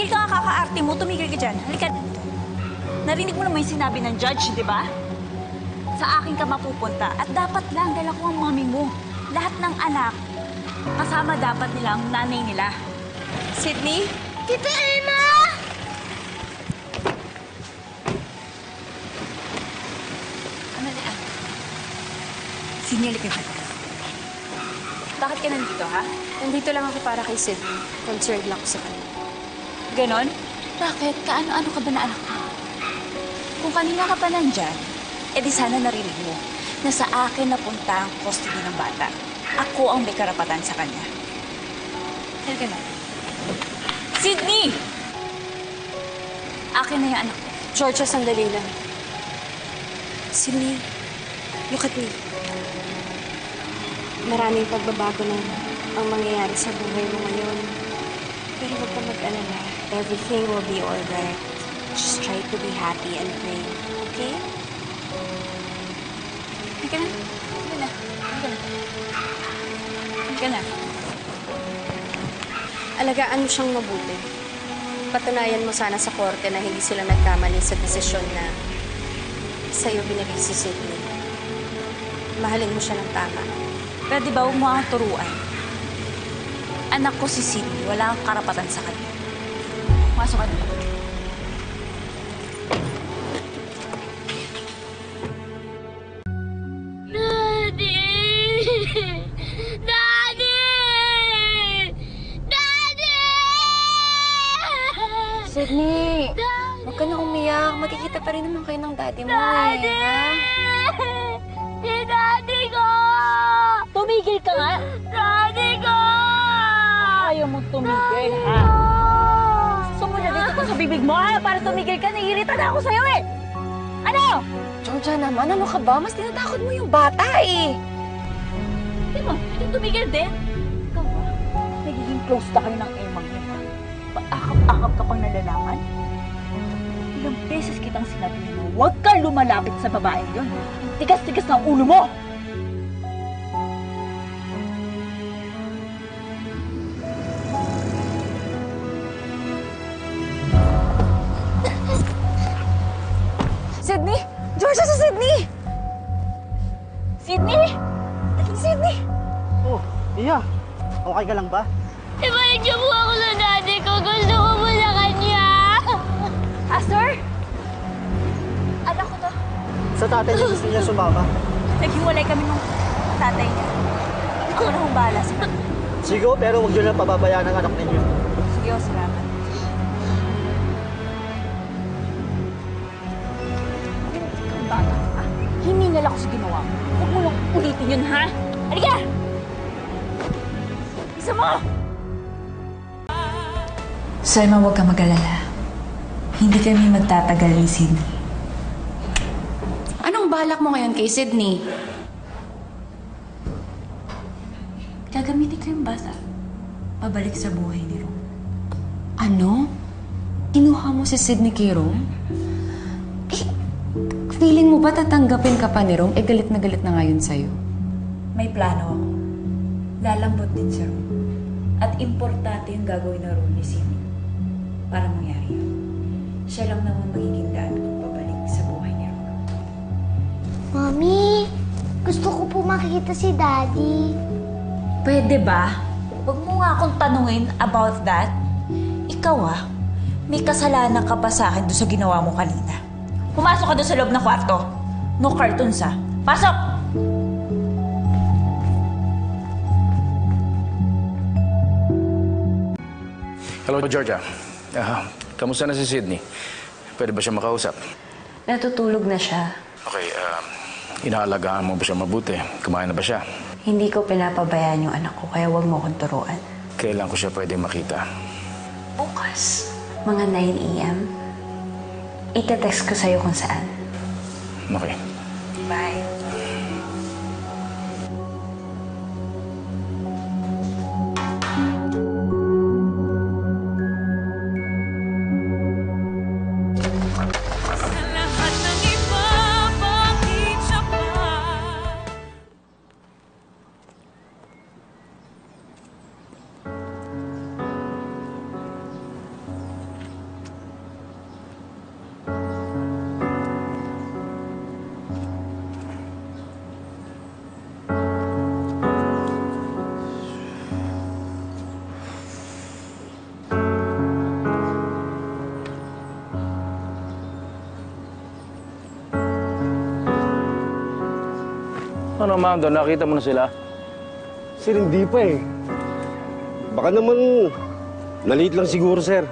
ka nga kaka-arte mo, tumigil ka dyan. Halika. Narinig mo naman yung sinabi ng judge, di ba? Sa akin ka mapupunta. At dapat lang, dala ko ang mami mo. Lahat ng anak, kasama dapat nila ang nanay nila. Sydney? Tita Irma! Ano na? Sinyali ka ba? Bakit ka nandito, ha? Nandito lang ako para kay Sydney. Concerned lang ako sa kanya. Ganon? Bakit? Kaano-ano ka ba na anak mo? Kung kanina ka pa nandyan, edi sana narinig mo na sa akin napunta ang custody ng bata. Ako ang may karapatan sa kanya. Halika na. Sydney! Akin na yung anak ko. Georgia, sandali lang. Sydney, look at me. Maraming pagbabago na ang mangyayari sa buhay mo ngayon. Pero huwag ka mag-alala. Everything will be alright. Just try to be happy and pray. Okay? Halika na. Halika na. Halika na. Halika na. Alagaan mo siyang mabuti. Patunayan mo sana sa korte na hindi sila nagkamali sa desisyon na sa'yo binigay si Sydney. Mahalin mo siya ng tama. Pero di ba huwag mo akong turuan? Anak ko si Sydney, wala kang karapatan sa kanya. Masok ka na. Daddy! Daddy! Daddy! Sydney! Huwag ka na umiyak. Magkikita pa rin naman kayo ng daddy mo Daddy! Si Daddy ko! Tumigil ka nga! Daddy ko! Ayaw mo tumigil, ha? Sumunod dito ko sa bibig mo, ha? Para tumigil ka, naiirita na ako sa'yo, eh! Ano? Georgia naman, ano ka ba? Mas tinatakot mo yung bata, eh. Di mo, hindi tumigil din. Ikaw ba? Nagiging close na kayo ng emang yun, ha? Paakap-akap ka pang nalalaman? Ilang beses kitang sinabi mo, huwag kang lumalapit sa babaeng yun. Tigas-tigas ng ulo mo! Sydney! Georgia, si Sydney! Sydney! Sydney! Oh, Iya. Okay ka lang ba? Ibalik niyo po ako sa daddy ko. Gusto ko po sa kanya. Astor? Anak ko to. Sa tatay niya gusto niya sumama. Naghiwalay kami nung tatay niya. Ako na hong bahala sa kanya. Sigo, pero huwag niyo na pababayaan ang anak ninyo. Sige, oh, salamat. Ikaw bata ka. Hiningal ako sa ginawa mo. Huwag mo lang ulitin yun, ha? Halika! Isa mo! Selma, huwag ka mag-alala. Hindi kami magtatagal ni Sydney. Anong balak mo ngayon kay Sydney? Gagamitin ko yung bata. Pabalik sa buhay ni Rom. Ano? Kinuha mo si Sydney kay Rom? Eh, feeling mo ba tatanggapin ka pa ni Rom? Eh, galit na nga yun sa'yo. May plano ako. Lalambot din si Rom. At importante yung gagawin na Rom ni Sydney. Para mangyari yun. Siya lang naman magiging daan kung pabalik sa buhay ni Rom. Mami, gusto ko po makikita si Daddy. Pwede ba? Huwag mo nga akong tanungin about that. Ikaw may kasalanan ka pa sa akin doon sa ginawa mo kanina. Pumasok ka doon sa loob ng kwarto. No cartoons, ha? Pasok! Hello, Georgia. Kamusta na si Sydney? Pwede ba siya makausap? Natutulog na siya. Okay, inaalagaan mo ba siya mabuti? Kumain na ba siya? Hindi ko pinapabayaan yung anak ko, kaya huwag mo akong turuan. Kailan ko siya pwede makita? Bukas, mga 9 a.m., itetext ko sa'yo kung saan. Okay. Bye. Ano, Mando? Nakita mo na sila? Sir, hindi pa eh. Baka naman, naliit lang siguro, sir.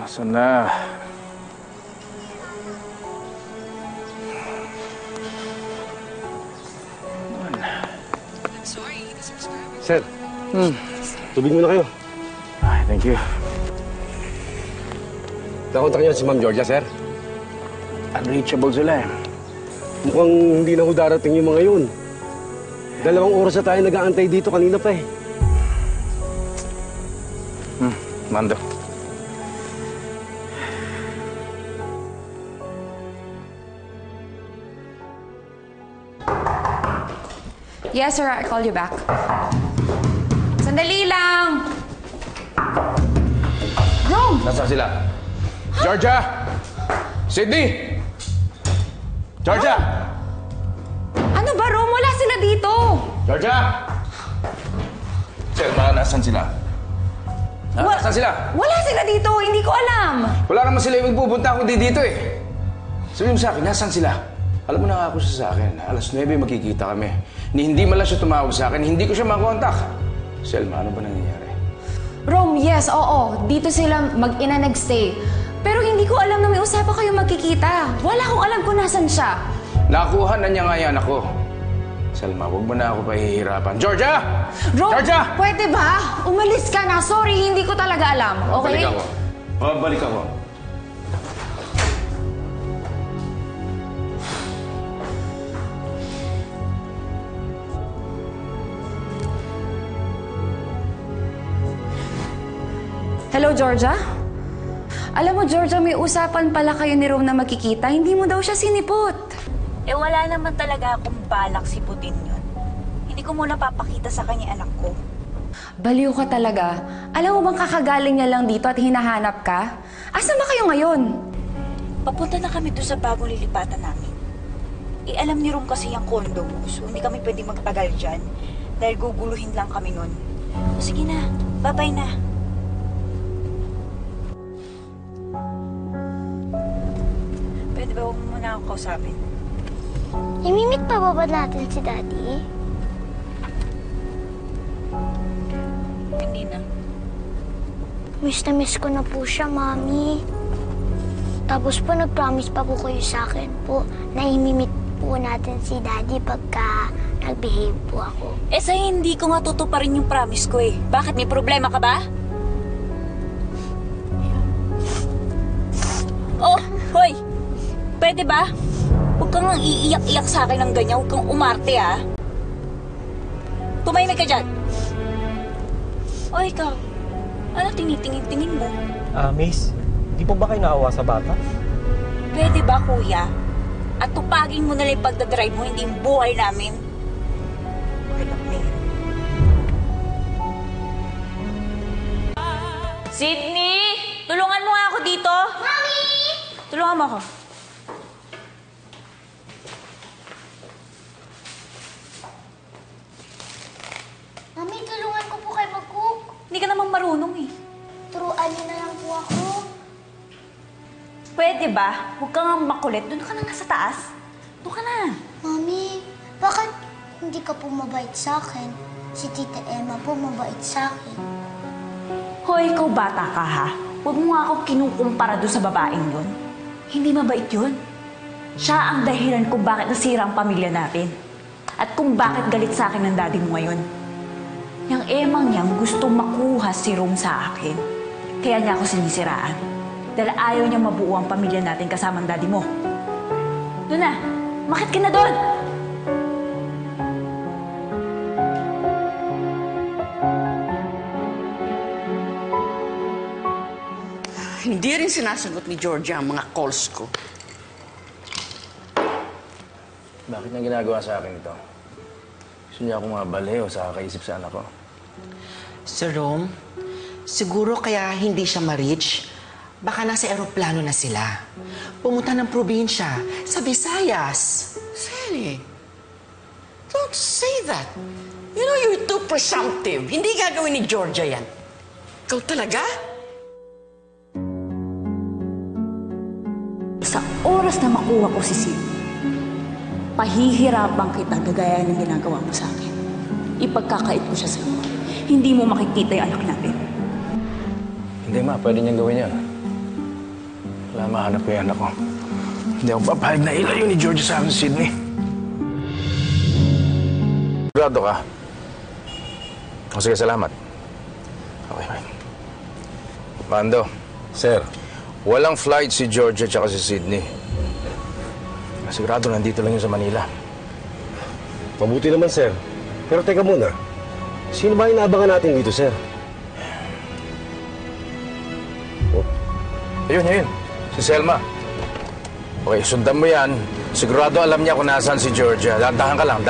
Nasaan na? Sir, tubig muna kayo. Ay, thank you. Nakontak niyo si Ma'am Georgia, sir. Unreachable sila eh. Mukhang hindi na ho darating yung mga yun. 2 oras na tayo nag-aantay dito kanina pa eh. Mando. Yes, sir. I called you back. Sandali lang! Rome! Nasaan sila? Georgia! Sydney! Georgia! Ano ba, Rome? Wala sila dito! Georgia! Selma, nasaan sila? Nasaan sila? Wala sila dito! Hindi ko alam! Wala naman sila yung magpupunta kundi dito eh. Sabi mo sa akin, nasaan sila? Alam mo na ako siya sa akin, 9:00 magkikita kami. Hindi man lang siya tumawag sa akin, hindi ko siya makontak. Selma, ano ba nangyayari? Rome, yes, oo. Dito sila mag-ina nag-stay. Pero hindi ko alam na may usapan kayo magkikita. Wala akong alam kung nasan siya. Nakuha na niya nga yan ako. Selma, huwag mo na ako pahihirapan. Georgia! Rome, Georgia! pwede ba? Umalis ka na. Sorry, hindi ko talaga alam. Okay? Balik ako. Balik ako. Hello, Georgia? Alam mo, Georgia, may usapan pala kayo ni Rome na magkikita. Hindi mo daw siya sinipot. Eh wala naman talaga akong balak siputin yun. Hindi ko muna papakita sa kanya anak ko. Baliw ka talaga. Alam mo bang kakagaling niya lang dito at hinahanap ka? Asan ba kayo ngayon? Papunta na kami doon sa bagong lilipatan namin. Eh alam ni Rom kasi yung condo mo, so hindi kami pwede magtagal dyan dahil guguluhin lang kami nun. O sige na, bye-bye na. Pwede ba huwag mo muna ako kausapin? Imimit pa ba natin si Daddy? Hindi na. Miss na miss ko na po siya, Mami. Tapos po, nag-promise pa po kayo sa akin po na imimit po natin si Daddy pagka nag-behave po ako. Eh sa hindi ko nga tutuparin yung promise ko eh. Bakit? May problema ka ba? Oh, hoy! Pwede ba? Huwag kang nang iiyak-iyak sa akin ng ganyan. Huwag kang umarte, ha? Tumahimik ka dyan. O, ikaw. Ano tinitingin-tingin mo? Miss, di po ba kayo naawa sa bata? Pwede ba, kuya? At tupagin mo na lang yung pagdadrive mo, hindi yung buhay namin. Walang na yun. Sydney! Tulungan mo nga ako dito! Mami! Tulungan mo ako. Mami, tulungan ko po kayo mag-cook. Hindi ka naman marunong eh. Turuan niyo na lang po ako. Pwede ba? Huwag ka nga makulit. Doon ka na nga sa taas. Doon ka na. Mami, bakit hindi ka po mabait sa akin? Si Tita Emma po mabait sa akin. Hoy, ikaw bata ka ha. Huwag mo nga ako kinukumpara doon sa babaeng yun. Hindi mabait yun. Siya ang dahilan kung bakit nasira ang pamilya natin. At kung bakit galit sa akin ng daddy mo ngayon. Yang emang niyang gustong makuha si Rome sa akin. Kaya niya ako sinisiraan. Dahil ayaw niya mabuo ang pamilya natin kasama ang daddy mo. Doon na! Makit ka na doon! Hindi rin sinasagot ni Georgia ang mga calls ko. Bakit niya ginagawa sa akin ito? Gusto niya akong mabali o sa kakaisip sa anak ko? Sir Rome, siguro kaya hindi siya ma-reach. Baka nasa eroplano na sila. Pumunta ng probinsya sa Visayas. Sally, Don't say that. You know, you're too presumptive. Hindi gagawin ni Georgia yan. Ikaw talaga? Sa oras na makuha ko si Sid, pahihirapan kita gagaya ng ginagawa mo sa akin. Ipagkakait ko siya sa'yo. Hindi mo makikita yung anak natin. Hindi ma, pwede niyang gawin yan. Wala mahanap ko yung anak ko. Hindi ako papayag na ilayo ni Georgia sa akin, Sydney. Sigurado ka? O sige, salamat. Okay, fine. Mando. Sir. Walang flight si Georgia tsaka si Sydney. Sigurado nandito lang yun sa Manila. Mabuti naman, sir. Pero teka muna. Sino ba inaabangan natin dito, sir? Ayun. Si Selma. Okay, sundan mo yan. Sigurado alam niya kung nasaan si Georgia. Dahan ka lang.